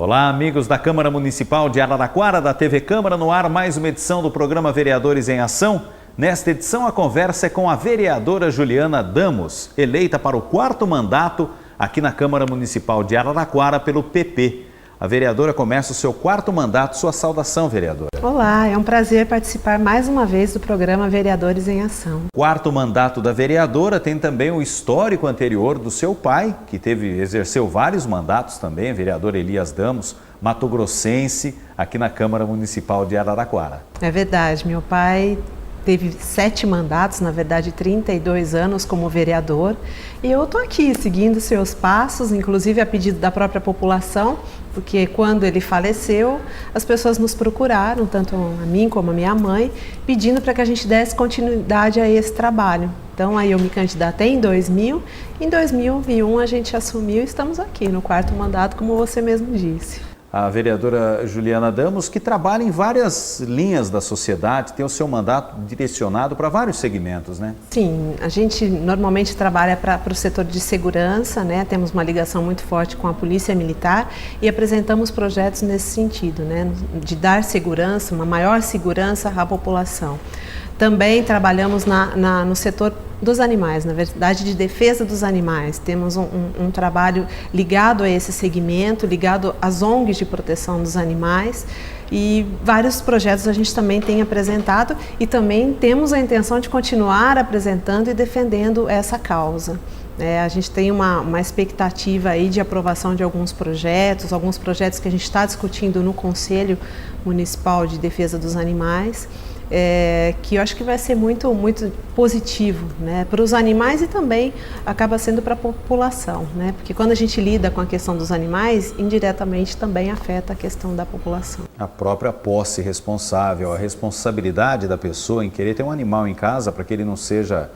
Olá, amigos da Câmara Municipal de Araraquara, da TV Câmara, no ar mais uma edição do programa Vereadores em Ação. Nesta edição, a conversa é com a vereadora Juliana Damos, eleita para o 4º mandato aqui na Câmara Municipal de Araraquara pelo PP. A vereadora começa o seu 4º mandato. Sua saudação, vereadora. Olá, é um prazer participar mais uma vez do programa Vereadores em Ação. 4º mandato da vereadora tem também o histórico anterior do seu pai, que exerceu vários mandatos também, vereador Elias Damos, matogrossense, aqui na Câmara Municipal de Araraquara. É verdade, meu pai teve 7 mandatos, na verdade 32 anos como vereador, e eu estou aqui seguindo seus passos, inclusive a pedido da própria população, porque quando ele faleceu, as pessoas nos procuraram, tanto a mim como a minha mãe, pedindo para que a gente desse continuidade a esse trabalho. Então aí eu me candidatei em 2000, em 2001 a gente assumiu e estamos aqui no 4º mandato, como você mesmo disse. A vereadora Juliana Damos, que trabalha em várias linhas da sociedade, tem o seu mandato direcionado para vários segmentos, né? Sim, a gente normalmente trabalha para o setor de segurança, né? Temos uma ligação muito forte com a Polícia Militar e apresentamos projetos nesse sentido, né? De dar segurança, uma maior segurança à população. Também trabalhamos no setor dos animais, na verdade de defesa dos animais. Temos um trabalho ligado a esse segmento, ligado às ONGs de proteção dos animais, e vários projetos a gente também tem apresentado e também temos a intenção de continuar apresentando e defendendo essa causa. A gente tem uma expectativa aí de aprovação de alguns projetos que a gente está discutindo no Conselho Municipal de Defesa dos Animais, que eu acho que vai ser muito, muito positivo, né, para os animais e também acaba sendo para a população, né, porque quando a gente lida com a questão dos animais, indiretamente também afeta a questão da população. A própria posse responsável, a responsabilidade da pessoa em querer ter um animal em casa para que ele não seja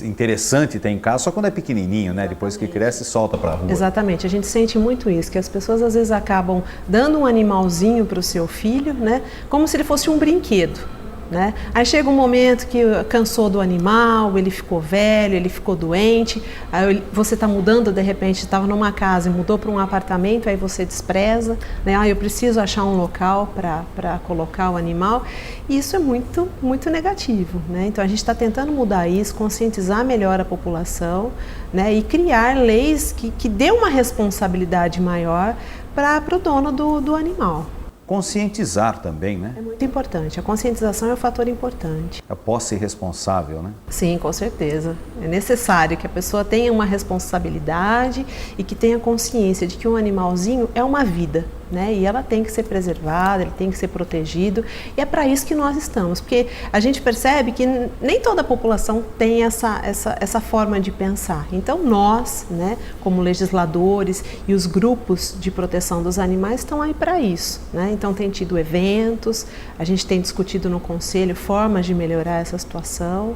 interessante ter em casa só quando é pequenininho, né? Depois que cresce, solta para a rua. Exatamente, a gente sente muito isso, que as pessoas às vezes acabam dando um animalzinho para o seu filho, né? Como se ele fosse um brinquedo, né? Aí chega um momento que cansou do animal, ele ficou velho, ele ficou doente, aí você está mudando, de repente estava numa casa e mudou para um apartamento, aí você despreza, né? Eu preciso achar um local para colocar o animal, e isso é muito, muito negativo, né? Então a gente está tentando mudar isso, conscientizar melhor a população, né? E criar leis que dê uma responsabilidade maior para o dono do animal. Conscientizar também, né? É muito importante. A conscientização é um fator importante. A posse responsável, né? Sim, com certeza. É necessário que a pessoa tenha uma responsabilidade e que tenha consciência de que um animalzinho é uma vida, né? E ela tem que ser preservada, ele tem que ser protegido, e é para isso que nós estamos, porque a gente percebe que nem toda a população tem essa forma de pensar. Então nós, né, como legisladores e os grupos de proteção dos animais estão aí para isso, né? Então tem tido eventos, a gente tem discutido no Conselho formas de melhorar essa situação,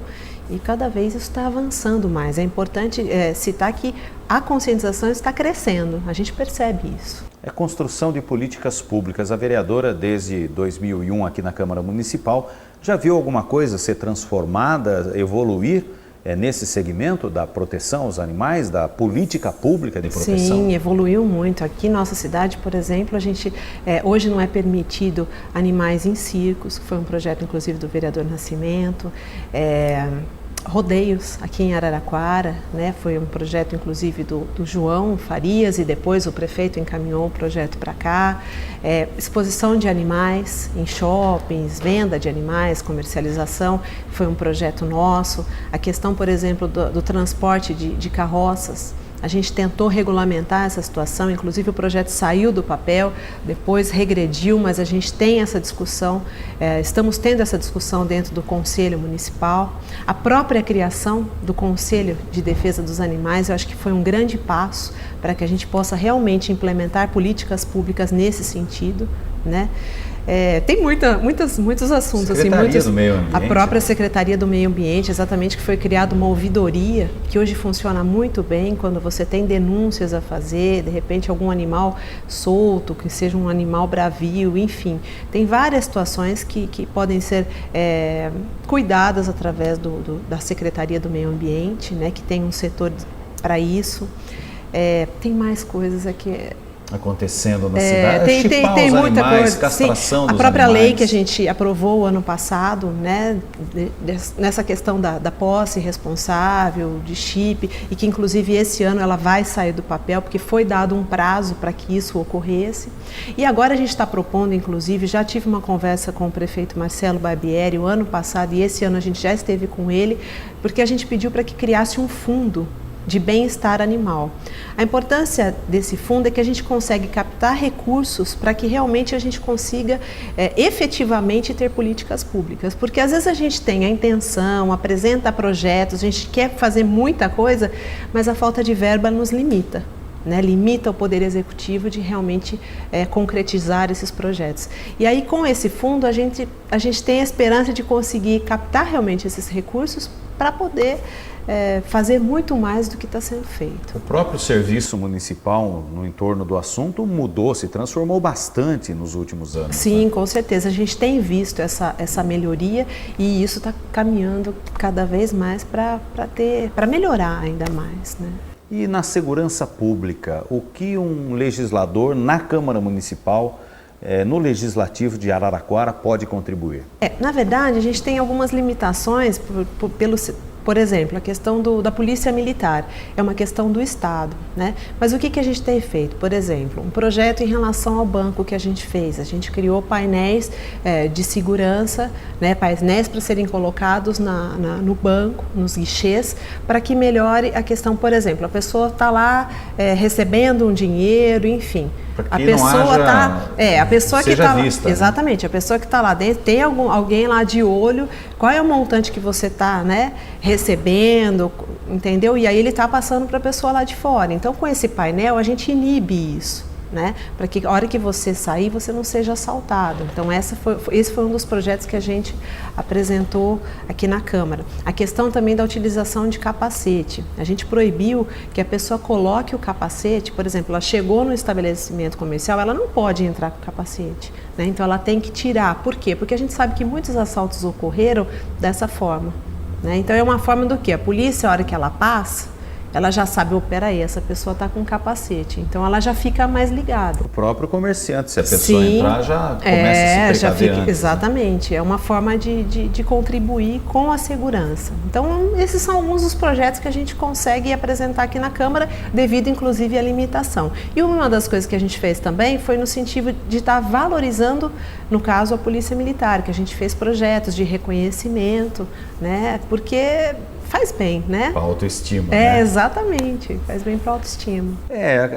e cada vez isso está avançando mais. É importante citar que a conscientização está crescendo, a gente percebe isso. É construção de políticas públicas. A vereadora, desde 2001 aqui na Câmara Municipal, já viu alguma coisa ser transformada, evoluir nesse segmento da proteção aos animais, da política pública de proteção? Sim, evoluiu muito. Aqui em nossa cidade, por exemplo, a gente hoje não é permitido animais em circos, que foi um projeto inclusive do vereador Nascimento, rodeios aqui em Araraquara, né? Foi um projeto inclusive do João Farias, e depois o prefeito encaminhou o projeto para cá. Exposição de animais em shoppings, venda de animais, comercialização, foi um projeto nosso. A questão, por exemplo, do transporte de carroças, a gente tentou regulamentar essa situação, inclusive o projeto saiu do papel, depois regrediu, mas a gente tem essa discussão, estamos tendo essa discussão dentro do Conselho Municipal. A própria criação do Conselho de Defesa dos Animais, eu acho que foi um grande passo para que a gente possa realmente implementar políticas públicas nesse sentido, né? Tem muitos assuntos. Secretaria do Meio Ambiente. A própria Secretaria do Meio Ambiente, exatamente, que foi criada uma ouvidoria, que hoje funciona muito bem quando você tem denúncias a fazer, de repente algum animal solto, que seja um animal bravio, enfim. Tem várias situações que podem ser cuidadas através da Secretaria do Meio Ambiente, né, que tem um setor para isso. Tem mais coisas aqui. acontecendo na cidade? Tem muita coisa. Castração Sim, dos a própria animais. lei que a gente aprovou ano passado, né, nessa questão da posse responsável, de chip, e que inclusive esse ano ela vai sair do papel, porque foi dado um prazo para que isso ocorresse. E agora a gente está propondo, inclusive, já tive uma conversa com o prefeito Marcelo Barbieri o ano passado, e esse ano a gente já esteve com ele, porque a gente pediu para que criasse um fundo de bem-estar animal. A importância desse fundo é que a gente consegue captar recursos para que realmente a gente consiga efetivamente ter políticas públicas, porque às vezes a gente tem a intenção, apresenta projetos, a gente quer fazer muita coisa, mas a falta de verba nos limita. Né, limita o Poder Executivo de realmente concretizar esses projetos. E aí, com esse fundo, a gente tem a esperança de conseguir captar realmente esses recursos para poder fazer muito mais do que está sendo feito. O próprio serviço municipal no entorno do assunto mudou, se transformou bastante nos últimos anos. Sim, né? Com certeza. A gente tem visto essa melhoria e isso está caminhando cada vez mais para melhorar ainda mais, né? E na segurança pública, o que um legislador na Câmara Municipal, no Legislativo de Araraquara, pode contribuir? Na verdade, a gente tem algumas limitações por exemplo, a questão da polícia militar é uma questão do Estado, né? Mas o que a gente tem feito? Por exemplo, um projeto em relação ao banco que a gente fez. A gente criou painéis de segurança, né? Painéis para serem colocados no banco, nos guichês, para que melhore a questão, por exemplo, a pessoa está lá recebendo um dinheiro, enfim. A pessoa está vista, exatamente, a pessoa que está lá dentro, tem alguém lá de olho, qual é o montante que você está, né, recebendo, entendeu? E aí ele está passando para a pessoa lá de fora. Então, com esse painel, a gente inibe isso, né, para que a hora que você sair, você não seja assaltado. Então, esse foi um dos projetos que a gente apresentou aqui na Câmara. A questão também da utilização de capacete. A gente proibiu que a pessoa coloque o capacete, por exemplo, ela chegou no estabelecimento comercial, ela não pode entrar com o capacete, né? Então, ela tem que tirar. Por quê? Porque a gente sabe que muitos assaltos ocorreram dessa forma, né? Então, é uma forma do quê? A polícia, a hora que ela passa, ela já sabe, peraí, essa pessoa está com capacete, então ela já fica mais ligada. O próprio comerciante, se a pessoa entrar, já começa a se precaver antes. Exatamente, é uma forma de contribuir com a segurança. Então, esses são alguns dos projetos que a gente consegue apresentar aqui na Câmara, devido inclusive à limitação. E uma das coisas que a gente fez também foi no sentido de estar valorizando, no caso, a Polícia Militar, que a gente fez projetos de reconhecimento, né, porque faz bem, né? Para a autoestima, né? Exatamente, faz bem para a autoestima.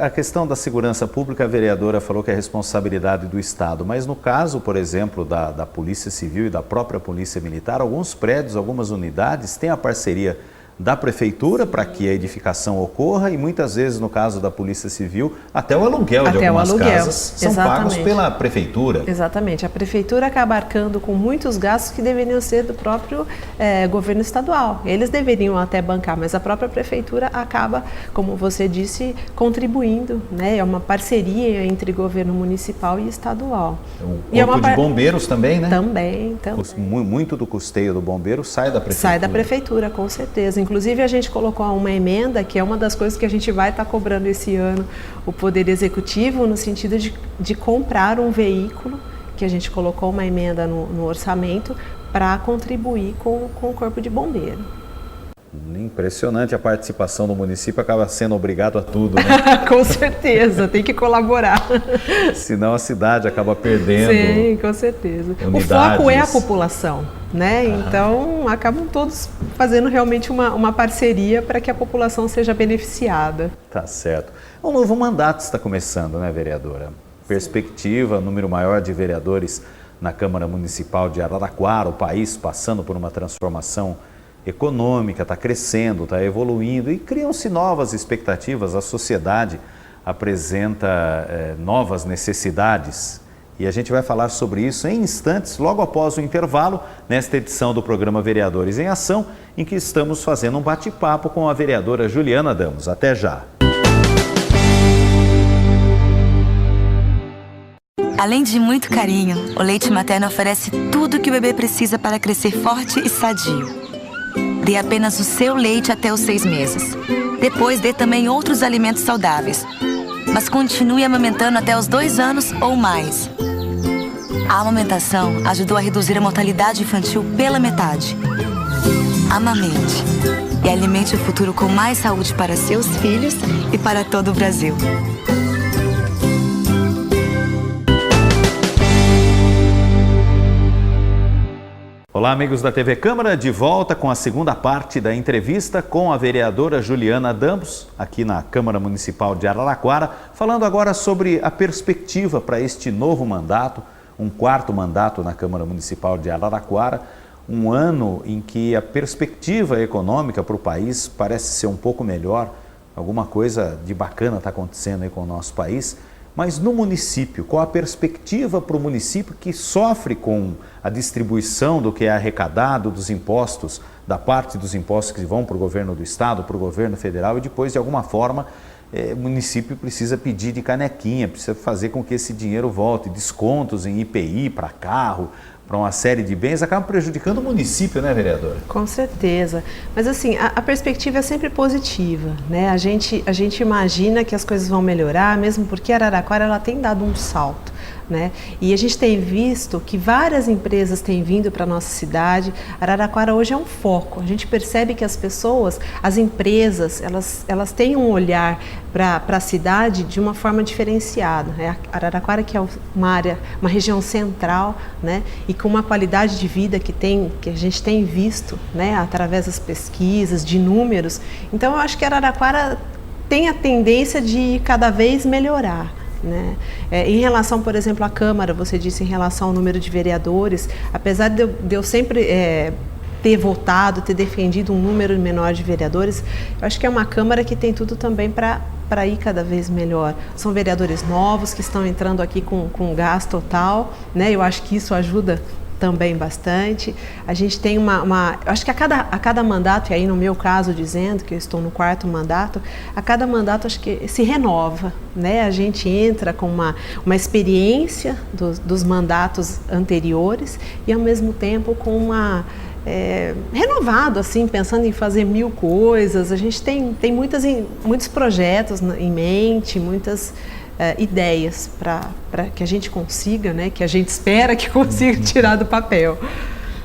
A questão da segurança pública, a vereadora falou que é responsabilidade do Estado, mas no caso, por exemplo, da Polícia Civil e da própria Polícia Militar, alguns prédios, algumas unidades têm a parceria da Prefeitura para que a edificação ocorra e muitas vezes, no caso da Polícia Civil, até o aluguel de algumas casas são pagos pela Prefeitura. Exatamente. A Prefeitura acaba arcando com muitos gastos que deveriam ser do próprio governo estadual. Eles deveriam até bancar, mas a própria Prefeitura acaba, como você disse, contribuindo, né? É uma parceria entre governo municipal e estadual. O Corpo de Bombeiros também, né? Também. Muito do custeio do bombeiro sai da Prefeitura. Sai da Prefeitura, com certeza. Inclusive, a gente colocou uma emenda, que é uma das coisas que a gente vai estar cobrando esse ano, o Poder Executivo, no sentido de comprar um veículo, que a gente colocou uma emenda no orçamento, para contribuir com o Corpo de Bombeiro. Impressionante a participação do município, acaba sendo obrigado a tudo, né? Com certeza, tem que colaborar. Senão a cidade acaba perdendo. Sim, com certeza. Unidades. O foco é a população, né? Então, acabam todos fazendo realmente uma parceria para que a população seja beneficiada. Tá certo. Um novo mandato está começando, né, vereadora? Perspectiva, número maior de vereadores na Câmara Municipal de Araraquara, o país passando por uma transformação econômica, está crescendo, está evoluindo e criam-se novas expectativas, a sociedade apresenta novas necessidades e a gente vai falar sobre isso em instantes, logo após o intervalo, nesta edição do programa Vereadores em Ação, em que estamos fazendo um bate-papo com a vereadora Juliana Damos. Até já! Além de muito carinho, o leite materno oferece tudo o que o bebê precisa para crescer forte e sadio. Dê apenas o seu leite até os 6 meses. Depois, dê também outros alimentos saudáveis. mas continue amamentando até os 2 anos ou mais. A amamentação ajudou a reduzir a mortalidade infantil pela metade. Amamente e alimente o futuro com mais saúde para seus filhos e para todo o Brasil. Olá, amigos da TV Câmara, de volta com a segunda parte da entrevista com a vereadora Juliana Damos, aqui na Câmara Municipal de Araraquara, falando agora sobre a perspectiva para este novo mandato, um 4º mandato na Câmara Municipal de Araraquara, um ano em que a perspectiva econômica para o país parece ser um pouco melhor, alguma coisa de bacana está acontecendo aí com o nosso país. Mas no município, qual a perspectiva para o município que sofre com a distribuição do que é arrecadado, dos impostos, da parte dos impostos que vão para o governo do estado, para o governo federal e depois, de alguma forma, o município precisa pedir de canequinha, precisa fazer com que esse dinheiro volte, descontos em IPI para carro, para uma série de bens, acabam prejudicando o município, né, vereadora? Com certeza. Mas assim, a perspectiva é sempre positiva, né? A gente imagina que as coisas vão melhorar, mesmo porque Araraquara ela tem dado um salto, né? E a gente tem visto que várias empresas têm vindo para a nossa cidade. Araraquara hoje é um foco. A gente percebe que as pessoas, as empresas, elas têm um olhar para a cidade de uma forma diferenciada. Araraquara, que é uma região central, né? E com uma qualidade de vida que a gente tem visto, né? Através das pesquisas, de números. Então, eu acho que Araraquara tem a tendência de cada vez melhorar. Né? Em relação, por exemplo, à Câmara, você disse em relação ao número de vereadores, apesar de eu sempre ter votado, ter defendido um número menor de vereadores, eu acho que é uma Câmara que tem tudo também para ir cada vez melhor. São vereadores novos que estão entrando aqui com gás total, né? Eu acho que isso ajuda também bastante. A gente tem eu acho que a cada mandato, e aí no meu caso dizendo que eu estou no 4º mandato, a cada mandato acho que se renova, né? A gente entra com uma experiência dos mandatos anteriores e ao mesmo tempo com renovado, assim, pensando em fazer 1000 coisas. A gente tem muitos projetos em mente, muitas ideias para que a gente consiga, né, que a gente espera que consiga tirar do papel.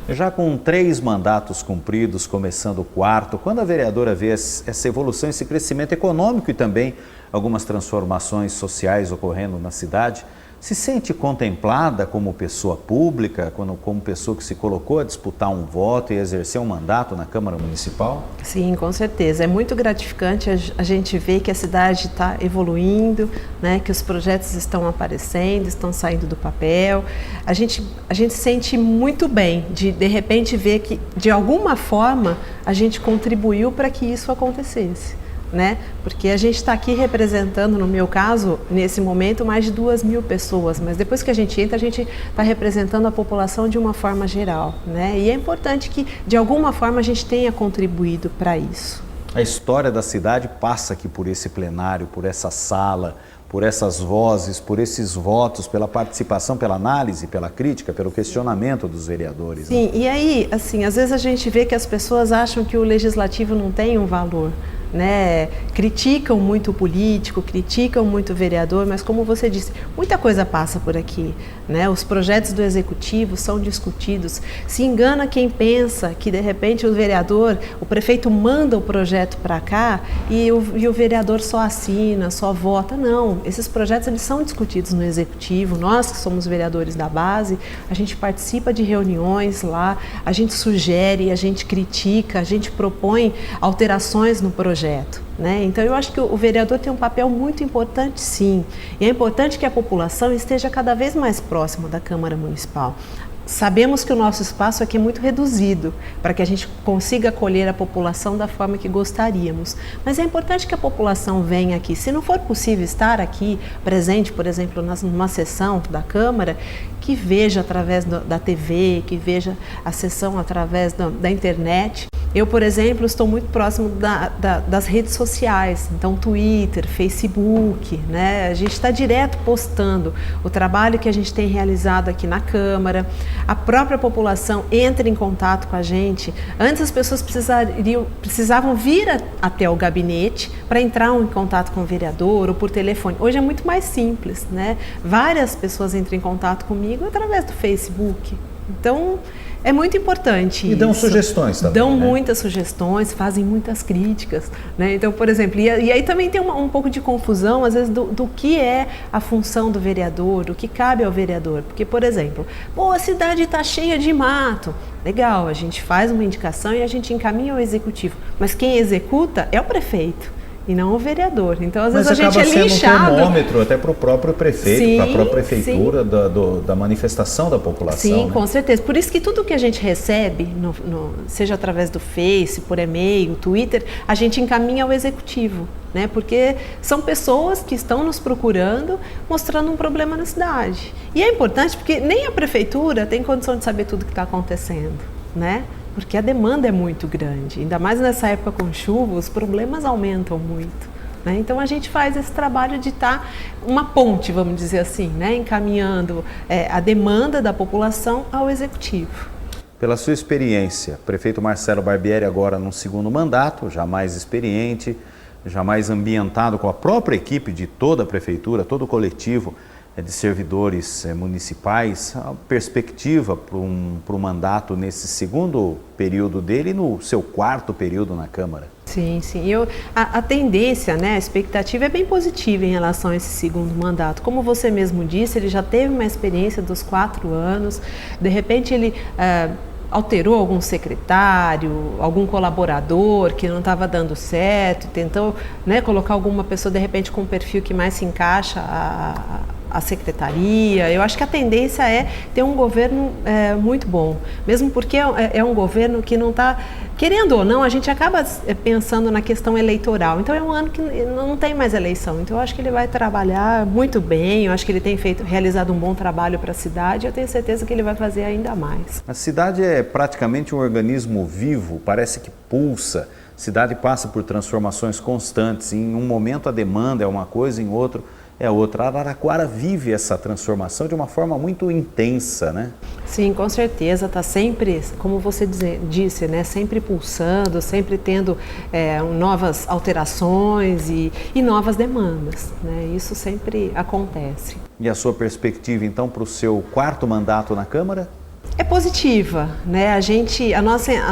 Já com 3 mandatos cumpridos, começando o 4º, quando a vereadora vê essa evolução, esse crescimento econômico e também algumas transformações sociais ocorrendo na cidade, se sente contemplada como pessoa pública, como pessoa que se colocou a disputar um voto e exercer um mandato na Câmara Municipal? Sim, com certeza. É muito gratificante a gente ver que a cidade está evoluindo, né, que os projetos estão aparecendo, estão saindo do papel. A gente sente muito bem de repente ver que, de alguma forma, a gente contribuiu para que isso acontecesse. Né? Porque a gente está aqui representando, no meu caso, nesse momento, mais de 2.000 pessoas, mas depois que a gente entra, a gente está representando a população de uma forma geral, né? E é importante que, de alguma forma, a gente tenha contribuído para isso. A história da cidade passa aqui por esse plenário, por essa sala, por essas vozes, por esses votos, pela participação, pela análise, pela crítica, pelo questionamento dos vereadores. Sim, né? E aí, assim, às vezes a gente vê que as pessoas acham que o legislativo não tem um valor, né? Criticam muito o político, criticam muito o vereador, mas como você disse, muita coisa passa por aqui, né? Os projetos do executivo são discutidos. Se engana quem pensa que de repente o vereador, o prefeito manda o projeto para cá e o vereador só assina, só vota. Não, esses projetos eles são discutidos no executivo. Nós que somos vereadores da base, a gente participa de reuniões lá, a gente sugere, a gente critica, a gente propõe alterações no projeto. Né? Então eu acho que o vereador tem um papel muito importante, sim, e é importante que a população esteja cada vez mais próxima da Câmara Municipal. Sabemos que o nosso espaço aqui é muito reduzido para que a gente consiga acolher a população da forma que gostaríamos, mas é importante que a população venha aqui. Se não for possível estar aqui presente, por exemplo, numa sessão da Câmara, que veja através da TV, que veja a sessão através da internet. Eu, por exemplo, estou muito próximo das redes sociais, então Twitter, Facebook, né? A gente está direto postando o trabalho que a gente tem realizado aqui na Câmara, a própria população entra em contato com a gente. Antes as pessoas precisavam vir até o gabinete para entrar em contato com o vereador ou por telefone. Hoje é muito mais simples, né? Várias pessoas entram em contato comigo através do Facebook. Então, é muito importante. E dão sugestões também. Dão né? muitas sugestões, fazem muitas críticas. Né? Então, por exemplo, e aí também tem um pouco de confusão, às vezes, do que é a função do vereador, do que cabe ao vereador. Porque, por exemplo, a cidade está cheia de mato. Legal, a gente faz uma indicação e a gente encaminha ao executivo. Mas quem executa é o prefeito. E não o vereador. Então, às vezes a gente é linchado. Mas acaba sendo um termômetro até para o próprio prefeito, para a própria prefeitura, da manifestação da população. Sim, né? com certeza. Por isso que tudo que a gente recebe, seja através do Face, por e-mail, Twitter, a gente encaminha ao executivo. Né? Porque são pessoas que estão nos procurando, mostrando um problema na cidade. E é importante porque nem a prefeitura tem condição de saber tudo que está acontecendo, né? Porque a demanda é muito grande, ainda mais nessa época com chuva, os problemas aumentam muito. Né? Então a gente faz esse trabalho de estar uma ponte, vamos dizer assim, né? Encaminhando a demanda da população ao executivo. Pela sua experiência, prefeito Marcelo Barbieri agora num segundo mandato, já mais experiente, já mais ambientado com a própria equipe de toda a prefeitura, todo o coletivo de servidores municipais, a perspectiva para um mandato nesse segundo período dele e no seu quarto período na Câmara? Sim, sim. A tendência, né, a expectativa é bem positiva em relação a esse segundo mandato. Como você mesmo disse, ele já teve uma experiência dos 4 anos, de repente ele alterou algum secretário, algum colaborador que não estava dando certo, tentou, né, colocar alguma pessoa de repente com um perfil que mais se encaixa a secretaria. Eu acho que a tendência é ter um governo muito bom, mesmo porque é um governo que não está, querendo ou não, a gente acaba pensando na questão eleitoral. Então é um ano que não tem mais eleição, então eu acho que ele vai trabalhar muito bem, eu acho que ele tem realizado um bom trabalho para a cidade, eu tenho certeza que ele vai fazer ainda mais. A cidade é praticamente um organismo vivo, parece que pulsa, a cidade passa por transformações constantes, em um momento a demanda é uma coisa, em outro é outra. A Araraquara vive essa transformação de uma forma muito intensa, né? Sim, com certeza, está sempre, como você disse, né, sempre pulsando, sempre tendo novas alterações e novas demandas, né? Isso sempre acontece. E a sua perspectiva, então, para o seu quarto mandato na Câmara? É positiva, né? A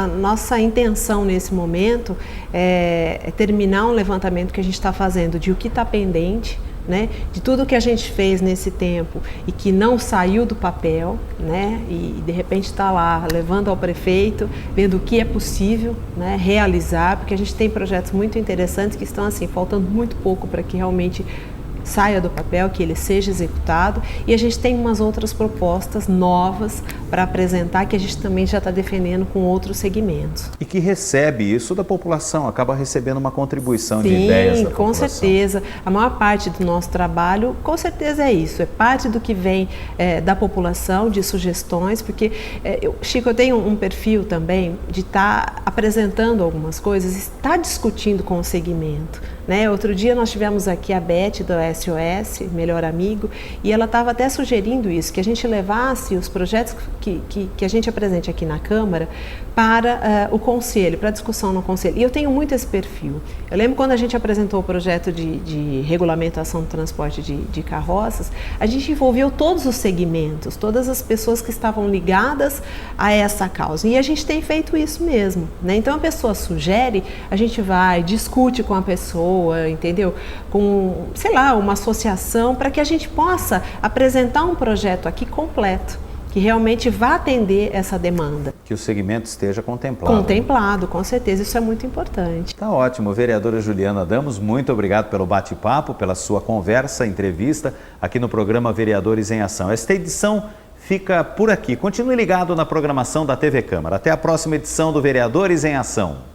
nossa intenção nesse momento é terminar um levantamento que a gente está fazendo de o que está pendente, né, de tudo que a gente fez nesse tempo e que não saiu do papel, né, e de repente está lá levando ao prefeito, vendo o que é possível, né, realizar, porque a gente tem projetos muito interessantes que estão assim, faltando muito pouco para que realmente saia do papel, que ele seja executado, e a gente tem umas outras propostas novas para apresentar que a gente também já está defendendo com outros segmentos. E que recebe isso da população, acaba recebendo uma contribuição de ideias da população. Sim, com certeza. A maior parte do nosso trabalho, com certeza é isso, é parte do que vem da população, de sugestões, porque, Chico, eu tenho um perfil também de estar apresentando algumas coisas, estar discutindo com o segmento. Né? Outro dia nós tivemos aqui a Beth do SOS, Melhor Amigo, e ela estava até sugerindo isso, que a gente levasse os projetos que a gente apresente aqui na Câmara para o Conselho, para discussão no Conselho. E eu tenho muito esse perfil. Eu lembro quando a gente apresentou o projeto de regulamentação do transporte de carroças, a gente envolveu todos os segmentos, todas as pessoas que estavam ligadas a essa causa. E a gente tem feito isso mesmo. Né? Então a pessoa sugere, a gente vai, discute com a pessoa, entendeu? Com, sei lá, uma associação para que a gente possa apresentar um projeto aqui completo, que realmente vá atender essa demanda. Que o segmento esteja contemplado. Contemplado, com certeza, isso é muito importante. Tá ótimo. Vereadora Juliana Damos, muito obrigado pelo bate-papo, pela sua conversa, entrevista aqui no programa Vereadores em Ação. Esta edição fica por aqui. Continue ligado na programação da TV Câmara. Até a próxima edição do Vereadores em Ação.